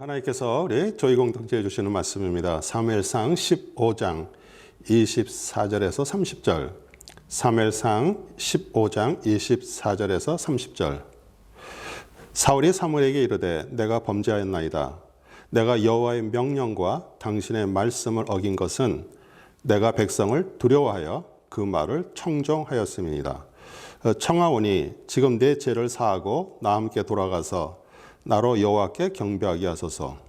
하나님께서 우리 저희 공동체에 주시는 말씀입니다. 사무엘상 15장 24절에서 30절. 사무엘상 15장 24절에서 30절. 사울이 사무엘에게 이르되 내가 범죄하였나이다. 내가 여호와의 명령과 당신의 말씀을 어긴 것은 내가 백성을 두려워하여 그 말을 청종하였음이니이다. 청하오니 지금 내 죄를 사하고 나와 함께 돌아가서 나로 여호와께 경배하게 하소서.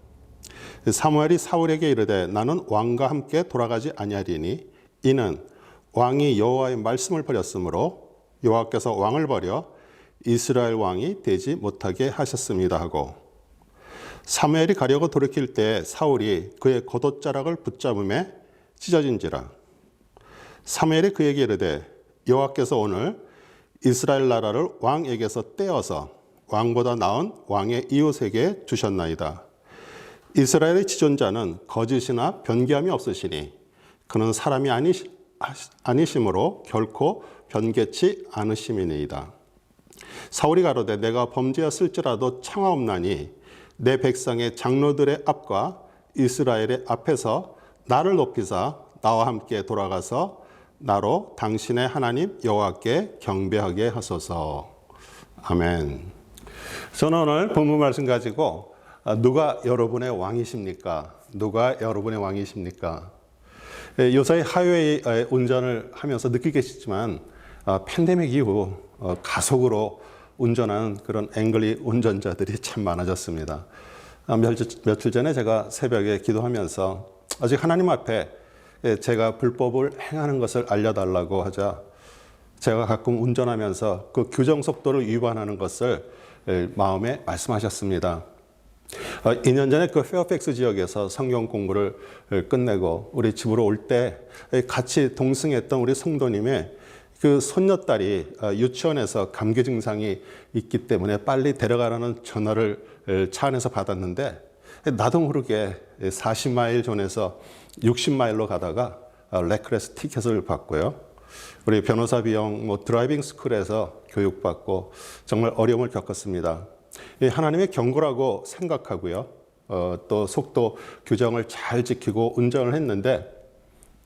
사무엘이 사울에게 이르되 나는 왕과 함께 돌아가지 아니하리니 이는 왕이 여호와의 말씀을 버렸으므로 여호와께서 왕을 버려 이스라엘 왕이 되지 못하게 하셨습니다 하고, 사무엘이 가려고 돌이킬 때 사울이 그의 겉옷자락을 붙잡음에 찢어진지라. 사무엘이 그에게 이르되 여호와께서 오늘 이스라엘 나라를 왕에게서 떼어서 왕보다 나은 왕의 이웃에게 주셨나이다. 이스라엘의 지존자는 거짓이나 변개함이 없으시니 그는 사람이 아니심으로 결코 변개치 않으심이니이다. 사울이 가로되 내가 범죄였을지라도 청하옵나니 내 백성의 장로들의 앞과 이스라엘의 앞에서 나를 높이사 나와 함께 돌아가서 나로 당신의 하나님 여호와께 경배하게 하소서. 아멘. 저는 오늘 본문 말씀 가지고 누가 여러분의 왕이십니까? 누가 여러분의 왕이십니까? 요새 하이웨이 운전을 하면서 느끼겠지만 팬데믹 이후 가속으로 운전하는 그런 앵글리 운전자들이 참 많아졌습니다. 며칠 전에 제가 새벽에 기도하면서 아직 하나님 앞에 제가 불법을 행하는 것을 알려달라고 하자 제가 가끔 운전하면서 그 규정 속도를 위반하는 것을 마음에 말씀하셨습니다. 2년 전에 그 페어팩스 지역에서 성경 공부를 끝내고 우리 집으로 올 때 같이 동승했던 우리 성도님의 그 손녀딸이 유치원에서 감기 증상이 있기 때문에 빨리 데려가라는 전화를 차 안에서 받았는데 나도 모르게 40마일 존에서 60마일로 가다가 레크레스 티켓을 받고요. 우리 변호사 비용, 드라이빙 스쿨에서 교육받고 정말 어려움을 겪었습니다. 하나님의 경고라고 생각하고요. 또 속도 규정을 잘 지키고 운전을 했는데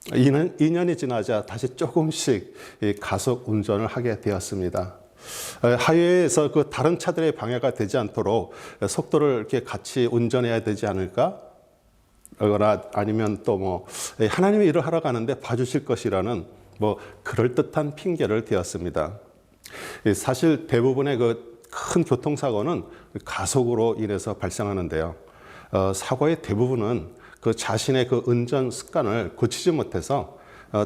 2년이 지나자 다시 조금씩 가속 운전을 하게 되었습니다. 하이웨이에서 그 다른 차들의 방해가 되지 않도록 속도를 이렇게 같이 운전해야 되지 않을까? 아니면 또 하나님의 일을 하러 가는데 봐주실 것이라는 그럴듯한 핑계를 대었습니다. 사실 대부분의 그 큰 교통사고는 가속으로 인해서 발생하는데요. 사고의 대부분은 그 자신의 그 운전 습관을 고치지 못해서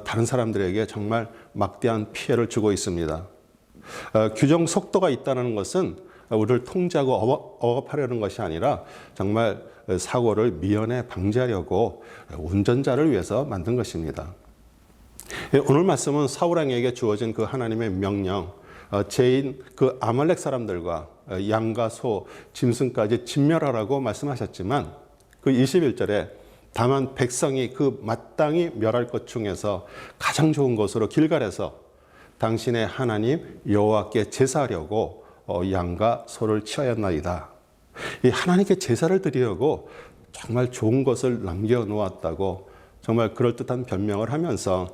다른 사람들에게 정말 막대한 피해를 주고 있습니다. 규정 속도가 있다는 것은 우리를 통제하고 억압하려는 것이 아니라 정말 사고를 미연에 방지하려고 운전자를 위해서 만든 것입니다. 오늘 말씀은 사울 왕에게 주어진 그 하나님의 명령, 죄인 그 아말렉 사람들과 양과 소, 짐승까지 진멸하라고 말씀하셨지만 그 21절에 다만 백성이 그 마땅히 멸할 것 중에서 가장 좋은 것으로 길갈에서 당신의 하나님 여호와께 제사하려고 양과 소를 치하였나이다. 이 하나님께 제사를 드리려고 정말 좋은 것을 남겨놓았다고 정말 그럴듯한 변명을 하면서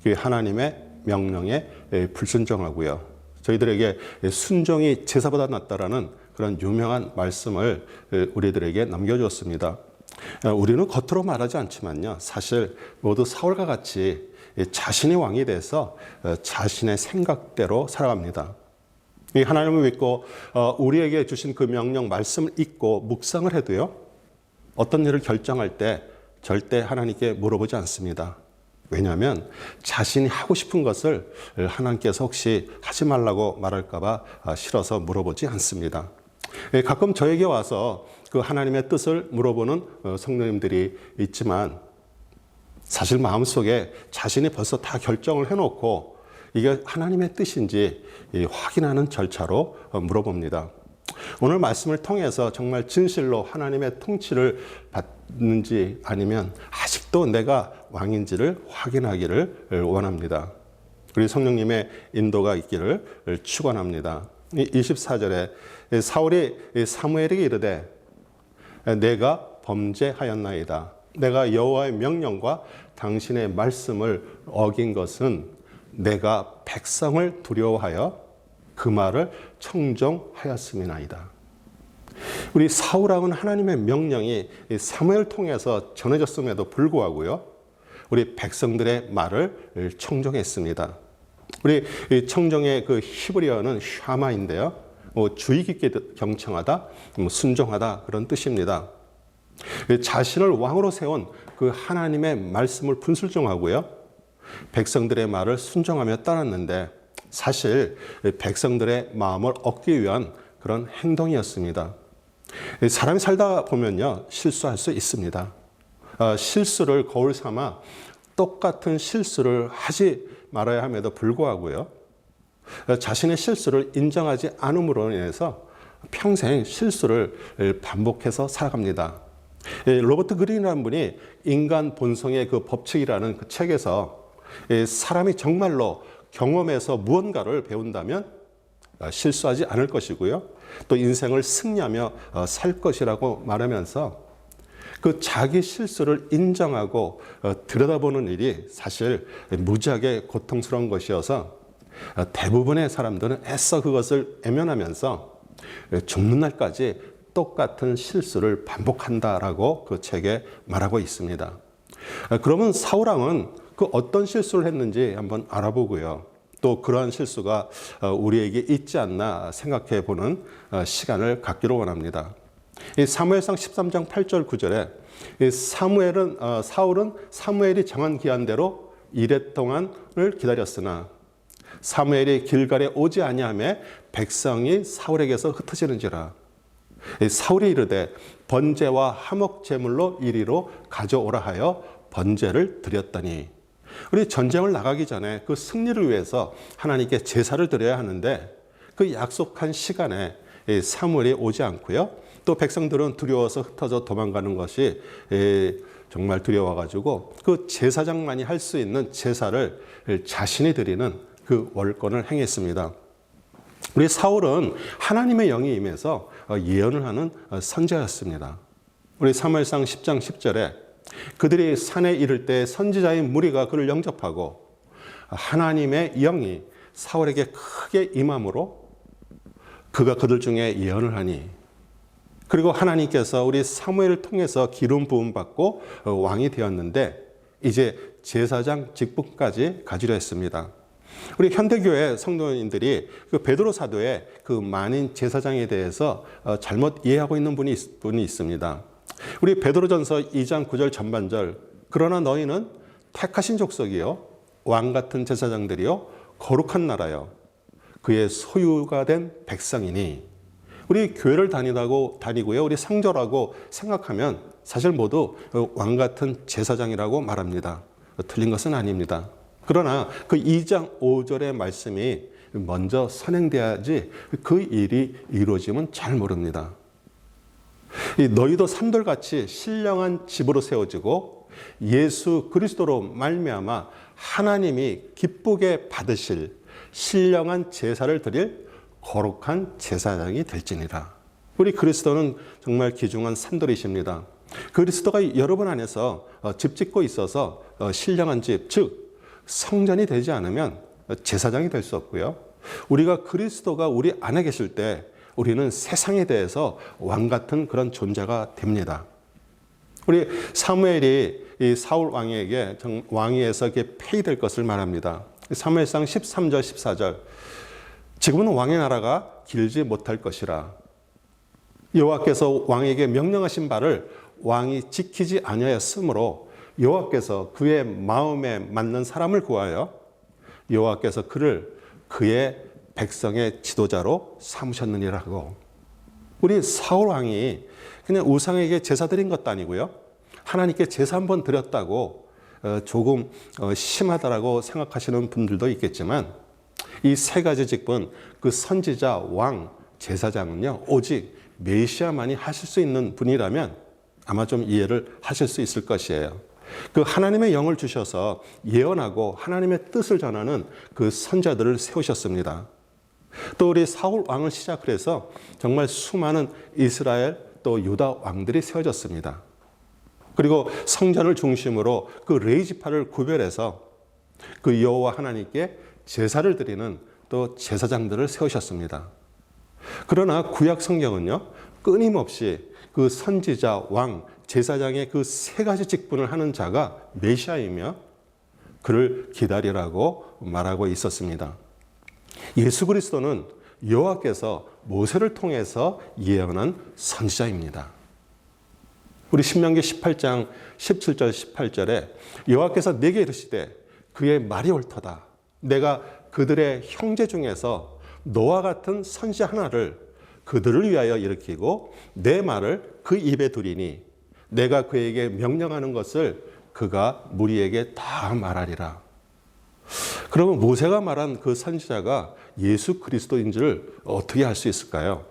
그 하나님의 명령에 불순종하고요. 저희들에게 순종이 제사보다 낫다라는 그런 유명한 말씀을 우리들에게 남겨주었습니다. 우리는 겉으로 말하지 않지만요. 사실 모두 사울과 같이 자신이 왕이 돼서 자신의 생각대로 살아갑니다. 하나님을 믿고 우리에게 주신 그 명령 말씀을 읽고 묵상을 해도요. 어떤 일을 결정할 때 절대 하나님께 물어보지 않습니다. 왜냐하면 자신이 하고 싶은 것을 하나님께서 혹시 하지 말라고 말할까 봐 싫어서 물어보지 않습니다. 가끔 저에게 와서 그 하나님의 뜻을 물어보는 성도님들이 있지만 사실 마음속에 자신이 벌써 다 결정을 해놓고 이게 하나님의 뜻인지 확인하는 절차로 물어봅니다. 오늘 말씀을 통해서 정말 진실로 하나님의 통치를 받는지 아니면 아직도 내가 왕인지를 확인하기를 원합니다. 우리 성령님의 인도가 있기를 축원합니다. 24절에 사울이 사무엘에게 이르되 내가 범죄하였나이다. 내가 여호와의 명령과 당신의 말씀을 어긴 것은 내가 백성을 두려워하여 그 말을 청종하였음이나이다. 우리 사울왕은 하나님의 명령이 사무엘을 통해서 전해졌음에도 불구하고요, 우리 백성들의 말을 청종했습니다. 우리 청종의 그 히브리어는 샤마인데요, 주의 깊게 경청하다, 순종하다 그런 뜻입니다. 자신을 왕으로 세운 그 하나님의 말씀을 분순종하고요, 백성들의 말을 순종하며 따랐는데 사실 백성들의 마음을 얻기 위한 그런 행동이었습니다. 사람이 살다 보면요, 실수할 수 있습니다. 실수를 거울 삼아 똑같은 실수를 하지 말아야 함에도 불구하고요, 자신의 실수를 인정하지 않음으로 인해서 평생 실수를 반복해서 살아갑니다. 로버트 그린이라는 분이 인간 본성의 그 법칙이라는 그 책에서 사람이 정말로 경험에서 무언가를 배운다면 실수하지 않을 것이고요, 또 인생을 승리하며 살 것이라고 말하면서 그 자기 실수를 인정하고 들여다보는 일이 사실 무지하게 고통스러운 것이어서 대부분의 사람들은 애써 그것을 애면하면서 죽는 날까지 똑같은 실수를 반복한다라고 그 책에 말하고 있습니다. 그러면 사울왕은 그 어떤 실수를 했는지 한번 알아보고요, 또 그러한 실수가 우리에게 있지 않나 생각해 보는 시간을 갖기로 원합니다. 이 사무엘상 13장 8절 9절에 사울은 사무엘이 정한 기한대로 이레 동안을 기다렸으나 사무엘이 길갈에 오지 아니하매 백성이 사울에게서 흩어지는지라. 사울이 이르되 번제와 화목 제물로 이리로 가져오라 하여 번제를 드렸더니. 우리 전쟁을 나가기 전에 그 승리를 위해서 하나님께 제사를 드려야 하는데 그 약속한 시간에 사무엘이 오지 않고요, 또 백성들은 두려워서 흩어져 도망가는 것이 정말 두려워가지고 그 제사장만이 할 수 있는 제사를 자신이 드리는 그 월권을 행했습니다. 우리 사울은 하나님의 영이 임해서 예언을 하는 선지자였습니다. 우리 사무엘상 10장 10절에 그들이 산에 이를 때 선지자인 무리가 그를 영접하고 하나님의 영이 사울에게 크게 임함으로 그가 그들 중에 예언을 하니, 그리고 하나님께서 우리 사무엘을 통해서 기름 부음 받고 왕이 되었는데 이제 제사장 직분까지 가지려 했습니다. 우리 현대교회 성도인들이 그 베드로 사도의 그 만인 제사장에 대해서 잘못 이해하고 있는 분이 있습니다. 우리 베드로전서 2장 9절 전반절, 그러나 너희는 택하신 족속이요 왕 같은 제사장들이요 거룩한 나라요 그의 소유가 된 백성이니. 우리 교회를 다니고요, 우리 상조라고 생각하면 사실 모두 왕 같은 제사장이라고 말합니다. 틀린 것은 아닙니다. 그러나 그 2장 5절의 말씀이 먼저 선행돼야지 그 일이 이루어지면 잘 모릅니다. 너희도 산돌같이 신령한 집으로 세워지고 예수 그리스도로 말미암아 하나님이 기쁘게 받으실 신령한 제사를 드릴 거룩한 제사장이 될지니라. 우리 그리스도는 정말 귀중한 산돌이십니다. 그리스도가 여러분 안에서 집 짓고 있어서 신령한 집, 즉 성전이 되지 않으면 제사장이 될 수 없고요, 우리가 그리스도가 우리 안에 계실 때 우리는 세상에 대해서 왕 같은 그런 존재가 됩니다. 우리 사무엘이 이 사울 왕에게 왕위에서 이렇게 폐위될 것을 말합니다. 사무엘상 13절 14절, 지금은 왕의 나라가 길지 못할 것이라. 여호와께서 왕에게 명령하신 바를 왕이 지키지 아니하였으므로 여호와께서 그의 마음에 맞는 사람을 구하여 여호와께서 그를 그의 백성의 지도자로 삼으셨느니라고. 우리 사울 왕이 그냥 우상에게 제사 드린 것도 아니고요, 하나님께 제사 한번 드렸다고 조금 심하다라고 생각하시는 분들도 있겠지만, 이 세 가지 직분, 그 선지자, 왕, 제사장은요 오직 메시아만이 하실 수 있는 분이라면 아마 좀 이해를 하실 수 있을 것이에요. 그 하나님의 영을 주셔서 예언하고 하나님의 뜻을 전하는 그 선자들을 세우셨습니다. 또 우리 사울 왕을 시작을 해서 정말 수많은 이스라엘 또 유다 왕들이 세워졌습니다. 그리고 성전을 중심으로 그 레위지파를 구별해서 그 여호와 하나님께 제사를 드리는 또 제사장들을 세우셨습니다. 그러나 구약 성경은요, 끊임없이 그 선지자, 왕, 제사장의 그 세 가지 직분을 하는 자가 메시아이며 그를 기다리라고 말하고 있었습니다. 예수 그리스도는 여호와께서 모세를 통해서 예언한 선지자입니다. 우리 신명기 18장 17절 18절에 여호와께서 내게 이르시되 그의 말이 옳도다. 내가 그들의 형제 중에서 너와 같은 선지자 하나를 그들을 위하여 일으키고 내 말을 그 입에 두리니 내가 그에게 명령하는 것을 그가 무리에게 다 말하리라. 그러면 모세가 말한 그 선지자가 예수 그리스도인 줄 어떻게 알 수 있을까요?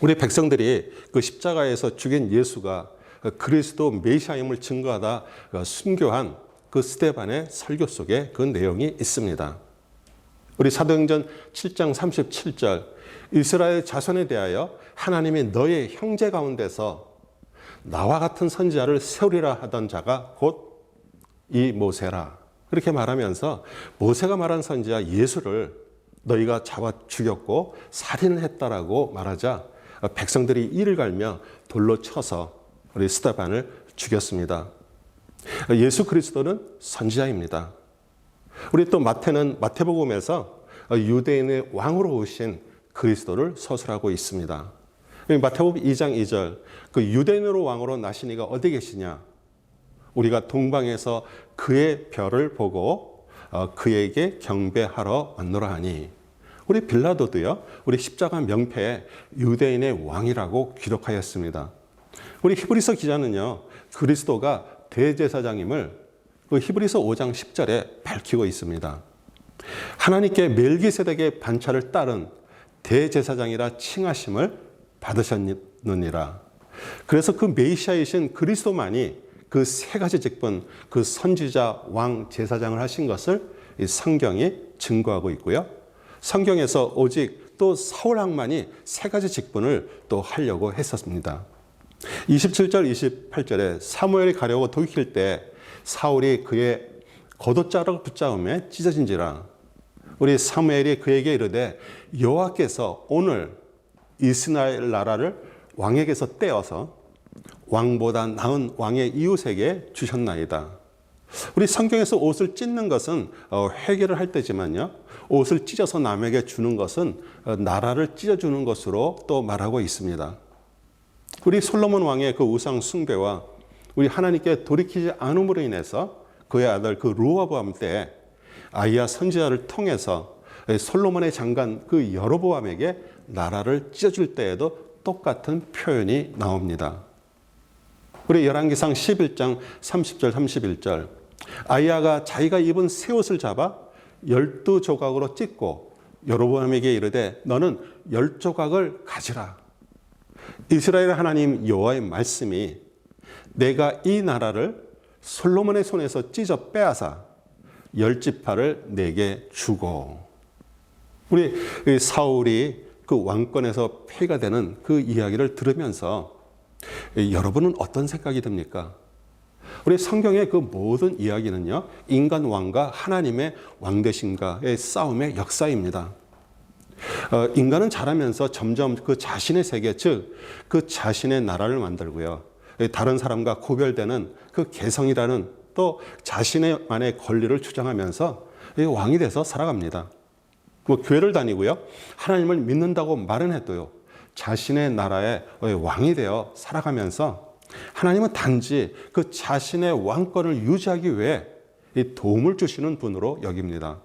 우리 백성들이 그 십자가에서 죽인 예수가 그리스도 메시아임을 증거하다 순교한 그 스데반의 설교 속에 그 내용이 있습니다. 우리 사도행전 7장 37절 이스라엘 자손에 대하여 하나님이 너의 형제 가운데서 나와 같은 선지자를 세우리라 하던 자가 곧 이 모세라. 그렇게 말하면서 모세가 말한 선지자 예수를 너희가 잡아 죽였고 살인을 했다라고 말하자 백성들이 이를 갈며 돌로 쳐서 우리 스데반을 죽였습니다. 예수 그리스도는 선지자입니다. 우리 또 마태는 마태복음에서 유대인의 왕으로 오신 그리스도를 서술하고 있습니다. 마태복음 2장 2절 그 유대인으로 왕으로 나신 이가 어디 계시냐? 우리가 동방에서 그의 별을 보고 그에게 경배하러 왔노라 하니 우리 빌라도도요. 우리 십자가 명패에 유대인의 왕이라고 기록하였습니다. 우리 히브리서 기자는요. 그리스도가 대제사장임을 그 히브리서 5장 10절에 밝히고 있습니다. 하나님께 멜기세덱의 반차를 따른 대제사장이라 칭하심을 받으셨느니라. 그래서 그 메시아이신 그리스도만이 그 세 가지 직분, 그 선지자, 왕, 제사장을 하신 것을 이 성경이 증거하고 있고요. 성경에서 오직 또 사울 왕만이 세 가지 직분을 또 하려고 했었습니다. 27절, 28절에 사무엘이 가려고 돌이킬 때 사울이 그의 겉옷자락을 붙잡음에 찢어진지라. 우리 사무엘이 그에게 이르되 여호와께서 오늘 이스라엘 나라를 왕에게서 떼어서 왕보다 나은 왕의 이웃에게 주셨나이다. 우리 성경에서 옷을 찢는 것은 회개를 할 때지만요. 옷을 찢어서 남에게 주는 것은 나라를 찢어주는 것으로 또 말하고 있습니다. 우리 솔로몬 왕의 그 우상 숭배와 우리 하나님께 돌이키지 않음으로 인해서 그의 아들 그 르호보암 때 아히야 선지자를 통해서 솔로몬의 장관 그 여로보암에게 나라를 찢어줄 때에도 똑같은 표현이 나옵니다. 우리 열왕기상 11장 30절 31절 아히야가 자기가 입은 새 옷을 잡아 12조각으로 찢고 여로보암에게 이르되 너는 10조각을 가지라. 이스라엘 하나님 여호와의 말씀이 내가 이 나라를 솔로몬의 손에서 찢어 빼앗아 10지파를 내게 주고. 우리 사울이 그 왕권에서 폐가 되는 그 이야기를 들으면서 여러분은 어떤 생각이 듭니까? 우리 성경의 그 모든 이야기는요, 인간 왕과 하나님의 왕 되심과의 싸움의 역사입니다. 인간은 자라면서 점점 그 자신의 세계, 즉 그 자신의 나라를 만들고요. 다른 사람과 구별되는 그 개성이라는 또 자신의만의 권리를 주장하면서 왕이 돼서 살아갑니다. 뭐 교회를 다니고요. 하나님을 믿는다고 말은 해도요. 자신의 나라의 왕이 되어 살아가면서 하나님은 단지 그 자신의 왕권을 유지하기 위해 도움을 주시는 분으로 여깁니다.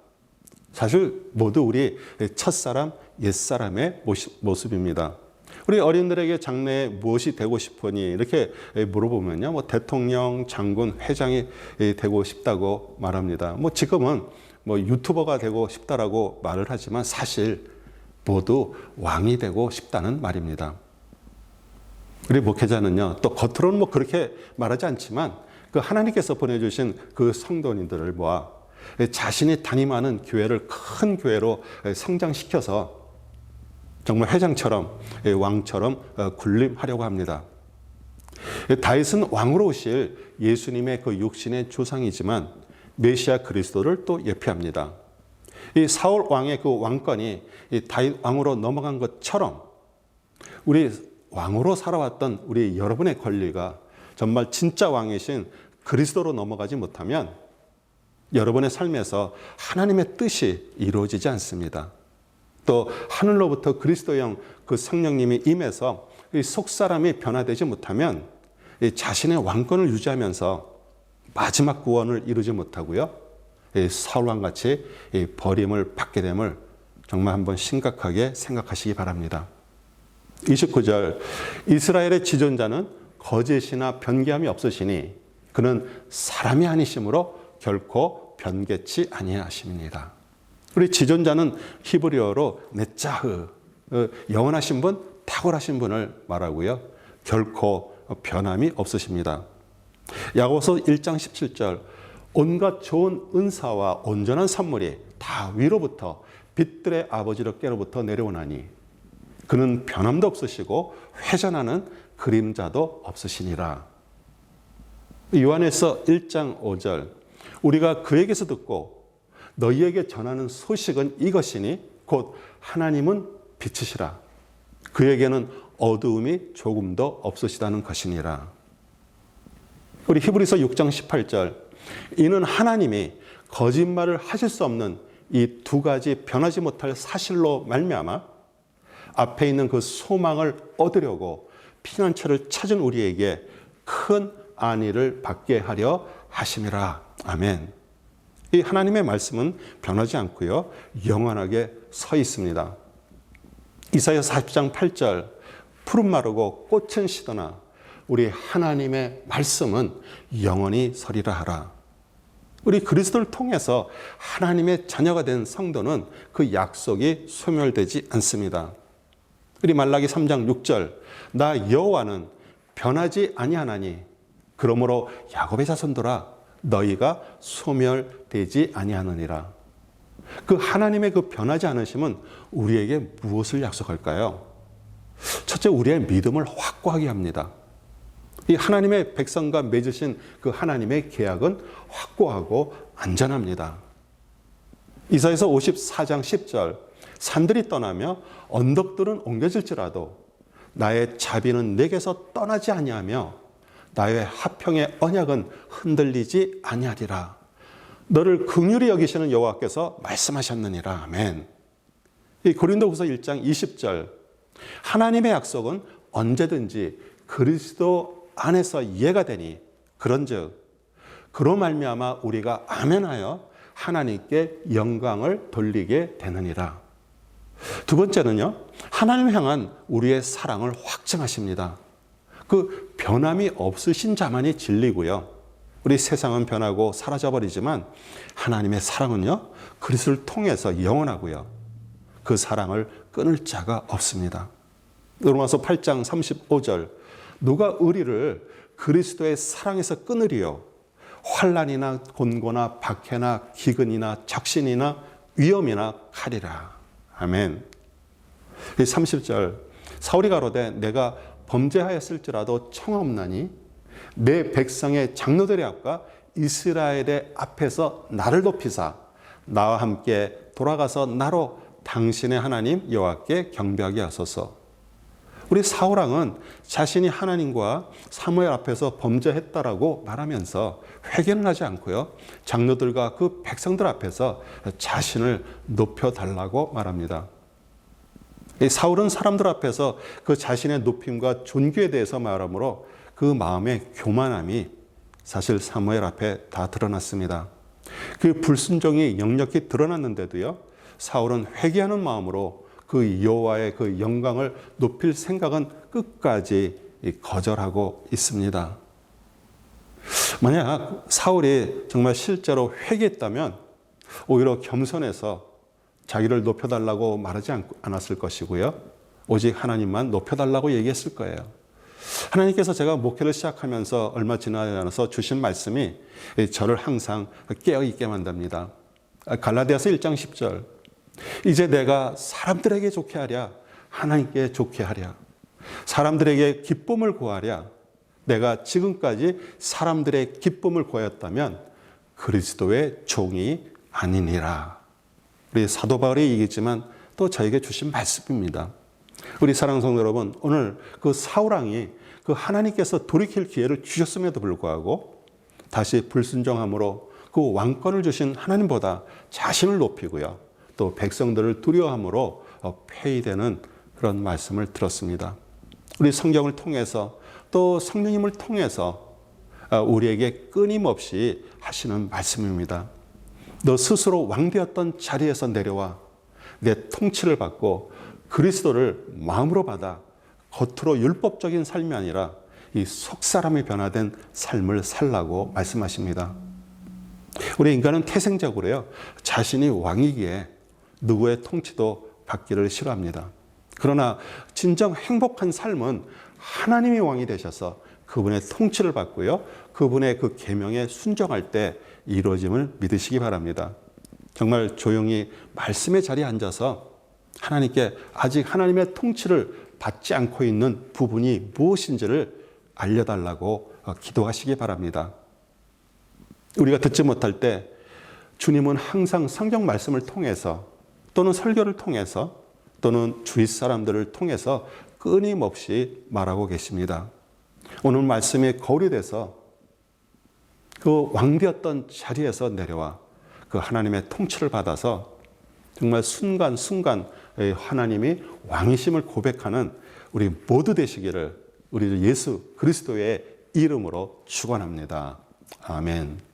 사실 모두 우리 첫사람, 옛사람의 모습입니다. 우리 어린들에게 장래에 무엇이 되고 싶으니 이렇게 물어보면요. 뭐 대통령, 장군, 회장이 되고 싶다고 말합니다. 뭐 지금은 뭐 유튜버가 되고 싶다라고 말을 하지만 사실 모두 왕이 되고 싶다는 말입니다. 우리 목회자는요, 또 겉으로는 뭐 그렇게 말하지 않지만 그 하나님께서 보내주신 그 성도님들을 모아 자신이 담임하는 교회를 큰 교회로 성장시켜서 정말 회장처럼 왕처럼 군림하려고 합니다. 다윗은 왕으로 오실 예수님의 그 육신의 조상이지만 메시아 그리스도를 또 예표합니다. 이 사울 왕의 그 왕권이 이 다윗 왕으로 넘어간 것처럼 우리 왕으로 살아왔던 우리 여러분의 권리가 정말 진짜 왕이신 그리스도로 넘어가지 못하면 여러분의 삶에서 하나님의 뜻이 이루어지지 않습니다. 또 하늘로부터 그리스도형 그 성령님이 임해서 이 속사람이 변화되지 못하면 자신의 왕권을 유지하면서 마지막 구원을 이루지 못하고요. 사울왕같이 버림을 받게 됨을 정말 한번 심각하게 생각하시기 바랍니다. 29절 이스라엘의 지존자는 거짓이나 변개함이 없으시니 그는 사람이 아니심으로 결코 변개치 아니하심이니라. 우리 지존자는 히브리어로 네짜흐, 영원하신 분, 탁월하신 분을 말하고요. 결코 변함이 없으십니다. 야고보서 1장 17절 온갖 좋은 은사와 온전한 선물이 다 위로부터 빛들의 아버지로께로부터 내려오나니 그는 변함도 없으시고 회전하는 그림자도 없으시니라. 요한에서 1장 5절 우리가 그에게서 듣고 너희에게 전하는 소식은 이것이니 곧 하나님은 빛이시라. 그에게는 어두움이 조금도 없으시다는 것이니라. 우리 히브리서 6장 18절 이는 하나님이 거짓말을 하실 수 없는 이 두 가지 변하지 못할 사실로 말미암아 앞에 있는 그 소망을 얻으려고 피난처를 찾은 우리에게 큰 안위를 받게 하려 하심이라. 아멘. 이 하나님의 말씀은 변하지 않고요. 영원하게 서 있습니다. 이사야 40장 8절 푸른 마르고 꽃은 시드나 우리 하나님의 말씀은 영원히 서리라 하라. 우리 그리스도를 통해서 하나님의 자녀가 된 성도는 그 약속이 소멸되지 않습니다. 우리 말라기 3장 6절 나 여호와는 변하지 아니하나니 그러므로 야곱의 자손들아 너희가 소멸되지 아니하느니라. 그 하나님의 그 변하지 않으심은 우리에게 무엇을 약속할까요? 첫째, 우리의 믿음을 확고하게 합니다. 이 하나님의 백성과 맺으신 그 하나님의 계약은 확고하고 안전합니다. 이사야서 54장 10절 산들이 떠나며 언덕들은 옮겨질지라도 나의 자비는 내게서 떠나지 아니하며 나의 화평의 언약은 흔들리지 아니하리라. 너를 긍휼히 여기시는 여호와께서 말씀하셨느니라. 아멘. 이 고린도후서 1장 20절 하나님의 약속은 언제든지 그리스도 안에서 이해가 되니 그런즉 그로 말미암아 우리가 아멘하여 하나님께 영광을 돌리게 되느니라. 두 번째는요, 하나님을 향한 우리의 사랑을 확증하십니다. 그 변함이 없으신 자만이 진리고요. 우리 세상은 변하고 사라져버리지만 하나님의 사랑은요, 그리스도를 통해서 영원하고요. 그 사랑을 끊을 자가 없습니다. 로마서 8장 35절 누가 우리를 그리스도의 사랑에서 끊으리요? 환난이나 곤고나 박해나 기근이나 적신이나 위험이나 칼이라. 아멘. 30절 사울이 가로되 내가 범죄하였을지라도 청하옵나니 내 백성의 장로들의 앞과 이스라엘의 앞에서 나를 높이사 나와 함께 돌아가서 나로 당신의 하나님 여호와께 경배하게 하소서. 우리 사울왕은 자신이 하나님과 사무엘 앞에서 범죄했다라고 말하면서 회개는 하지 않고요. 장로들과 그 백성들 앞에서 자신을 높여달라고 말합니다. 이 사울은 사람들 앞에서 그 자신의 높임과 존귀에 대해서 말하므로 그 마음의 교만함이 사실 사무엘 앞에 다 드러났습니다. 그 불순종이 역력히 드러났는데도요. 사울은 회개하는 마음으로 그 여호와의 그 영광을 높일 생각은 끝까지 거절하고 있습니다. 만약 사울이 정말 실제로 회개했다면 오히려 겸손해서 자기를 높여달라고 말하지 않았을 것이고요. 오직 하나님만 높여달라고 얘기했을 거예요. 하나님께서 제가 목회를 시작하면서 얼마 지나지 않아서 주신 말씀이 저를 항상 깨어있게 만듭니다. 갈라디아서 1장 10절 이제 내가 사람들에게 좋게 하랴 하나님께 좋게 하랴. 사람들에게 기쁨을 구하랴. 내가 지금까지 사람들의 기쁨을 구하였다면 그리스도의 종이 아니니라. 우리 사도 바울이 얘기했지만 또 저에게 주신 말씀입니다. 우리 사랑하는 성도 여러분, 오늘 그 사울왕이 그 하나님께서 돌이킬 기회를 주셨음에도 불구하고 다시 불순종함으로 그 왕권을 주신 하나님보다 자신을 높이고요. 또 백성들을 두려워함으로 폐위되는 그런 말씀을 들었습니다. 우리 성경을 통해서 또 성령님을 통해서 우리에게 끊임없이 하시는 말씀입니다. 너 스스로 왕되었던 자리에서 내려와 내 통치를 받고 그리스도를 마음으로 받아 겉으로 율법적인 삶이 아니라 이 속사람이 변화된 삶을 살라고 말씀하십니다. 우리 인간은 태생적으로요, 자신이 왕이기에 누구의 통치도 받기를 싫어합니다. 그러나 진정 행복한 삶은 하나님이 왕이 되셔서 그분의 통치를 받고요, 그분의 그 계명에 순종할 때 이루어짐을 믿으시기 바랍니다. 정말 조용히 말씀의 자리에 앉아서 하나님께 아직 하나님의 통치를 받지 않고 있는 부분이 무엇인지를 알려달라고 기도하시기 바랍니다. 우리가 듣지 못할 때 주님은 항상 성경 말씀을 통해서 또는 설교를 통해서 또는 주위 사람들을 통해서 끊임없이 말하고 계십니다. 오늘 말씀이 거울이 돼서 그 왕되었던 자리에서 내려와 그 하나님의 통치를 받아서 정말 순간순간 하나님이 왕이심을 고백하는 우리 모두 되시기를 우리 예수 그리스도의 이름으로 축원합니다. 아멘.